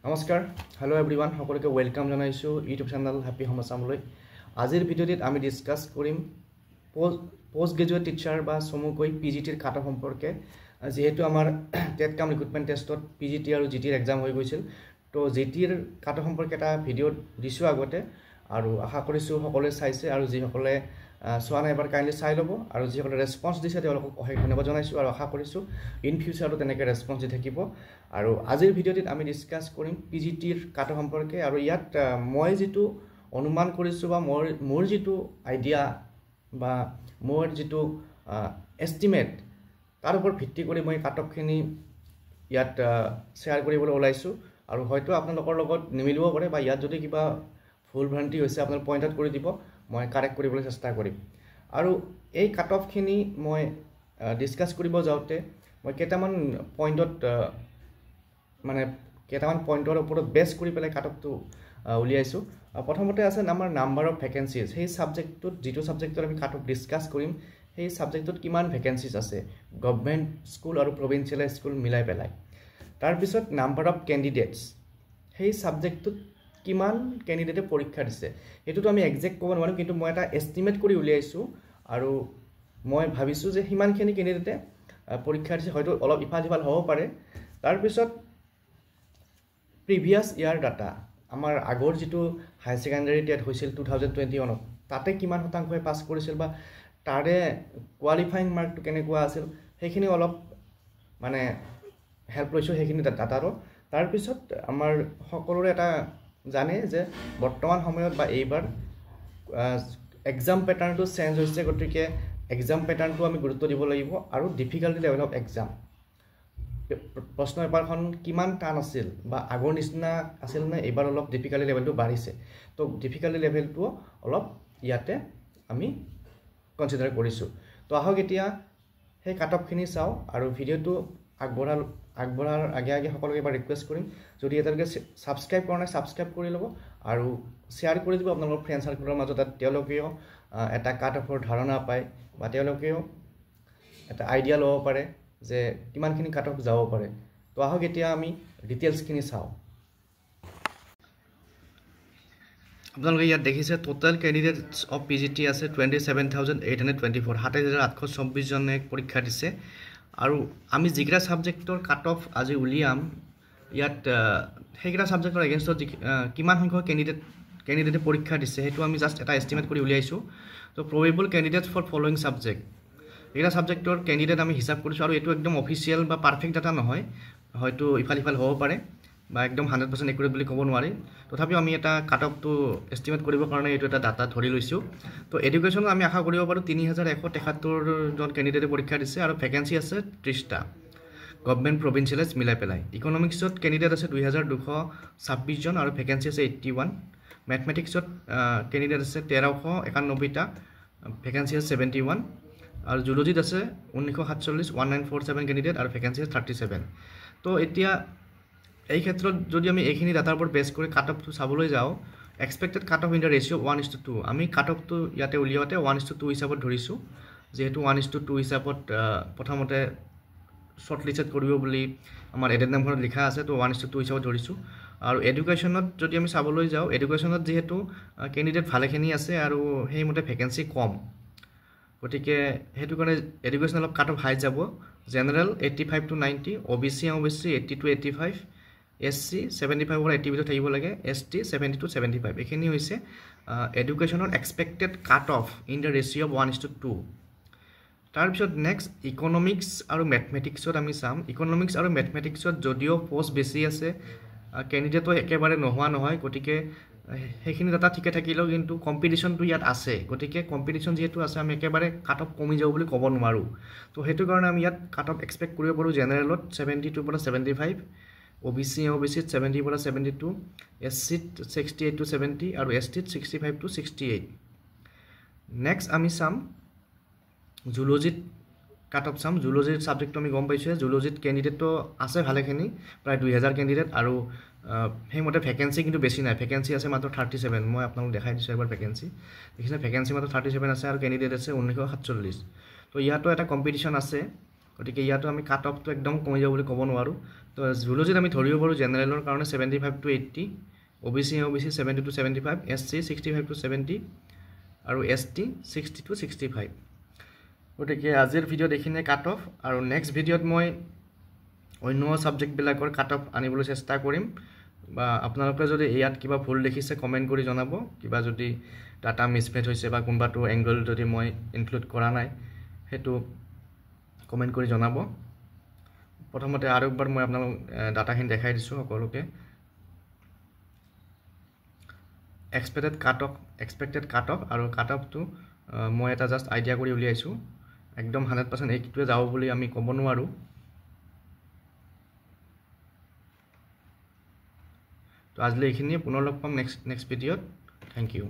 নমস্কাৰ hello' everyone সকলোকে welcome জনাইছোঁ ইউটিউব চেনেল হ্যাপি হোম আসামলৈ। আজিৰ ভিডিঅ'টিত আমি ডিসকাস কৰিম পোষ্ট গ্ৰেজুৱেট টিচাৰ বা চমুকৈ পিজিটিৰ কাট অফ সম্পৰ্কে। যেহেতু আমাৰ টেট কাম ৰিক্ৰুটমেণ্ট টেষ্টত পিজিটি আৰু জিটিৰ এক্সাম হৈ গৈছিল, তো জিটিৰ কাট অফ সম্পৰ্কে এটা ভিডিঅ' দিছোঁ আগতে, আৰু আশা কৰিছোঁ সকলোৱে চাইছে, আৰু যিসকলে চোৱা নাই এবাৰ কাইণ্ডলি চাই ল'ব, আৰু যিসকলে ৰেছপন্স দিছে তেওঁলোকক অশেষ ধন্যবাদ জনাইছোঁ, আৰু আশা কৰিছোঁ ইন ফিউচাৰটো তেনেকৈ ৰেছপন্স দি থাকিব। আৰু আজিৰ ভিডিঅ'টিত আমি ডিছকাছ কৰিম পিজিটিৰ কাট অফ সম্পৰ্কে, আৰু ইয়াত মই যিটো অনুমান কৰিছোঁ বা মোৰ যিটো আইডিয়া বা মোৰ যিটো এষ্টিমেট, তাৰ ওপৰত ভিত্তি কৰি মই কাট অফখিনি ইয়াত শ্বেয়াৰ কৰিবলৈ ওলাইছোঁ। আৰু হয়তো আপোনালোকৰ লগত নিমিলিব পাৰে, বা ইয়াত যদি কিবা ভুল ভ্ৰান্তি হৈছে আপোনালোকে পইণ্ট আউট কৰি দিব, মই কাৰেক্ট কৰিবলৈ চেষ্টা কৰিম। আৰু এই কাট অফখিনি মই ডিছকাছ কৰিব যাওঁতে মই কেইটামান পইণ্টৰ ওপৰত বেছ কৰি পেলাই কাট অফটো উলিয়াইছোঁ। প্ৰথমতে আছে আমাৰ নাম্বাৰ অফ ভেকেঞ্চিজ। সেই ছাবজেক্টটোত, যিটো ছাবজেক্টত আমি কাট অফ ডিছকাছ কৰিম, সেই ছাবজেক্টটোত কিমান ভেকেঞ্চিজ আছে গভৰ্ণমেণ্ট স্কুল আৰু প্ৰভিঞ্চিয়েল স্কুল মিলাই পেলাই। তাৰপিছত নাম্বাৰ অফ কেণ্ডিডেটছ, সেই ছাবজেক্টটোত কিমান কেণ্ডিডেটে পৰীক্ষা দিছে। সেইটোতো আমি একজেক্ট ক'ব নোৱাৰোঁ, কিন্তু মই এটা এষ্টিমেট কৰি উলিয়াইছোঁ, আৰু মই ভাবিছোঁ যে সিমানখিনি কেণ্ডিডেটে পৰীক্ষা দিছে, হয়তো অলপ ইফাল সিফাল হ'ব পাৰে। তাৰপিছত প্ৰিভিয়াছ ইয়াৰ ডাটা, আমাৰ আগৰ যিটো হাই ছেকেণ্ডাৰী টেট হৈছিল 2021, তাতে কিমান শতাংশই পাছ কৰিছিল বা তাৰে কোৱালিফাইং মাৰ্কটো কেনেকুৱা আছিল, সেইখিনি অলপ হেল্প লৈছোঁ সেইখিনি ডাটাৰো। তাৰপিছত আমাৰ সকলোৰে এটা জানে যে বৰ্তমান সময়ত বা এইবাৰ এক্সাম পেটাৰ্ণটো চেঞ্জ হৈছে, গতিকে এক্সাম পেটাৰ্ণটো আমি গুৰুত্ব দিব লাগিব। আৰু ডিফিকাল্টি লেভেল অফ এক্সাম, প্ৰশ্ন পেপাৰখন কিমান টান আছিল বা আগৰ নিচিনা আছিল নে এইবাৰ অলপ ডিফিকাল্টি লেভেলটো বাঢ়িছে, তো ডিফিকাল্টি লেভেলটো অলপ ইয়াতে আমি কনচিডাৰ কৰিছোঁ। তো আহক এতিয়া সেই কাট অফখিনি চাওঁ, আৰু ভিডিঅ'টো আগবঢ়াৰ আগে আগে সকলোকে এবাৰ ৰিকুৱেষ্ট কৰিম, যদি এতিয়ালৈকে ছাবস্ক্ৰাইব কৰা নাই ছাবস্ক্ৰাইব কৰি ল'ব, আৰু শ্বেয়াৰ কৰি দিব আপোনালোকৰ ফ্ৰেণ্ড চাৰ্কেলৰ মাজত, তেওঁলোকেও এটা কাট অফৰ ধাৰণা পায়, বা তেওঁলোকেও এটা আইডিয়া ল'ব পাৰে যে কিমানখিনি কাট অফ যাব পাৰে। তো আহক এতিয়া আমি ডিটেইলছখিনি চাওঁ। আপোনালোকে ইয়াত দেখিছে টোটেল কেণ্ডিডেটছ অফ পিজিটি আছে 27,824, 27,824 জনে পৰীক্ষা দিছে। আৰু আমি যিকেইটা ছাবজেক্টৰ কাট অফ আজি উলিয়াম, ইয়াত সেইকেইটা ছাবজেক্টৰ এগেইনষ্টত কিমান সংখ্যক কেণ্ডিডেটে পৰীক্ষা দিছে সেইটো আমি জাষ্ট এটা এষ্টিমেট কৰি উলিয়াইছোঁ। তো probable candidates for following subject, এইকেইটা ছাবজেক্টৰ কেণ্ডিডেট আমি হিচাপ কৰিছোঁ, আৰু এইটো একদম অফিচিয়েল বা পাৰফেক্ট ডাটা নহয়, হয়তো ইফাল সিফাল হ'ব পাৰে, বা একদম 100% একুৰেট বুলি ক'ব নোৱাৰি। তথাপিও আমি এটা কাট অফটো এষ্টিমেট কৰিবৰ কাৰণে এইটো এটা ডাটা ধৰি লৈছোঁ। তো এডুকেশ্যনত আমি আশা কৰিব পাৰোঁ 3,173 জন কেণ্ডিডেটে পৰীক্ষা দিছে, আৰু ভেকেঞ্চি আছে 30টা গভৰ্ণমেণ্ট প্ৰভিঞ্চিয়েল মিলাই পেলাই। ইকনমিক্সত কেণ্ডিডেট আছে 2,226 জন, আৰু ভেকেঞ্চি আছে 81। মেথমেটিক্সত কেণ্ডিডেট আছে 1,391টা, ভেকেঞ্চি আছে 71। আৰু জুলজিত আছে 1947 1947 কেণ্ডিডেট, আৰু ভেকেঞ্চি আছে 37। তো এতিয়া এই ক্ষেত্ৰত যদি আমি এইখিনি ডাটাৰ ওপৰত বেছ কৰি কাট অফটো চাবলৈ যাওঁ, expected cut off in the ratio' 1:2, আমি কাট অফটো ইয়াতে উলিয়াওঁতে 1:2 হিচাপত ধৰিছোঁ, যিহেতু 1:2 হিচাপত প্ৰথমতে শ্বৰ্ট লিষ্টেড কৰিব বুলি আমাৰ এডেণ্ডামখনত লিখা আছে, তো 1:2 হিচাপত ধৰিছোঁ। আৰু এডুকেশ্যনত যদি আমি চাবলৈ যাওঁ, এডুকেশ্যনত যিহেতু কেণ্ডিডেট ভালেখিনি আছে, আৰু সেইমতে ভেকেঞ্চি কম, গতিকে সেইটো কাৰণে এডুকেশ্যন অলপ কাট অফ হাই যাব। General 85 to 90, OBC 80 to 85, SC 75 পৰা 80 ভিতৰত থাকিব লাগে, ST 70 to 75। এইখিনি হৈছে এডুকেশ্যনৰ expected cut off in the ratio' of 1:2। তাৰপিছত নেক্সট ইকনমিক্স আৰু মেথমেটিক্সত আমি চাম। ইকনমিক্স আৰু মেথমেটিক্সত যদিও পষ্ট বেছি আছে, কেণ্ডিডেটো একেবাৰে নোহোৱা নহয়, গতিকে সেইখিনি ডাটা ঠিকে থাকিলেও কিন্তু কম্পিটিশ্যনটো ইয়াত আছে, গতিকে কম্পিটিশ্যন যিহেতু আছে আমি একেবাৰে কাট অফ কমি যাব বুলি ক'ব নোৱাৰোঁ। তো সেইটো কাৰণে আমি ইয়াত কাট অফ এক্সপেক্ট কৰিব পাৰোঁ জেনেৰেলত 72 পৰা 75, OBCত 70 পৰা 72, SCত 68 to 70, আৰু STত 65 to 68। নেক্সট আমি চাম জুলজিত কাট অফ চাম। জুলজিৰ ছাবজেক্টটো আমি গম পাইছোঁ, জুলজিত কেণ্ডিডেটটো আছে ভালেখিনি, প্ৰায় 2,000 কেণ্ডিডেট, আৰু সেইমতে ভেকেঞ্চি কিন্তু বেছি নাই, ভেকেঞ্চি আছে মাত্ৰ 37। মই আপোনালোক দেখাই দিছোঁ এবাৰ ভেকেঞ্চি, দেখিছে ভেকেঞ্চি মাত্ৰ 37 আছে, আৰু কেণ্ডিডেট আছে 1947। তো ইয়াতো এটা কম্পিটিশ্যন আছে, গতিকে ইয়াতো আমি কাট অফটো একদম কমি যাব বুলি ক'ব নোৱাৰোঁ তো জুলজিত আমি ধৰিব পাৰোঁ জেনেৰেলৰ কাৰণে 75 to 80 OBC 70 to 75 SC 65 to 70 আৰু ST 60 to 65 গতিকে আজিৰ ভিডিঅ'ত এইখিনিয়ে কাট অফ আৰু নেক্সট ভিডিঅ'ত মই অন্য সাবজেক্টবিলাকৰ কাট অফ আনিবলৈ চেষ্টা কৰিম বা আপোনালোকে যদি ইয়াত কিবা ভুল দেখিছে কমেণ্ট কৰি জনাব কিবা যদি ডাটা মিছমেচ হৈছে বা কোনোবাটো এংগল যদি মই ইনক্লুড কৰা নাই হেতু কমেণ্ট কৰি জনাব প্ৰথমতে আৰু একবাৰ মই আপোনালোক ডাটাখিনি দেখাই দিছোঁ সকলোকে এক্সপেক্টেড কাট অফ আৰু কাট অফটো মই এটা জাষ্ট আইডিয়া কৰি উলিয়াইছোঁ একদম 100% এইটোৱে যাব বুলি আমি ক'ব নোৱাৰোঁ তো আজিলৈ এইখিনিয়ে পুনৰ লগ পাম নেক্সট ভিডিঅ'ত থ্যাংক ইউ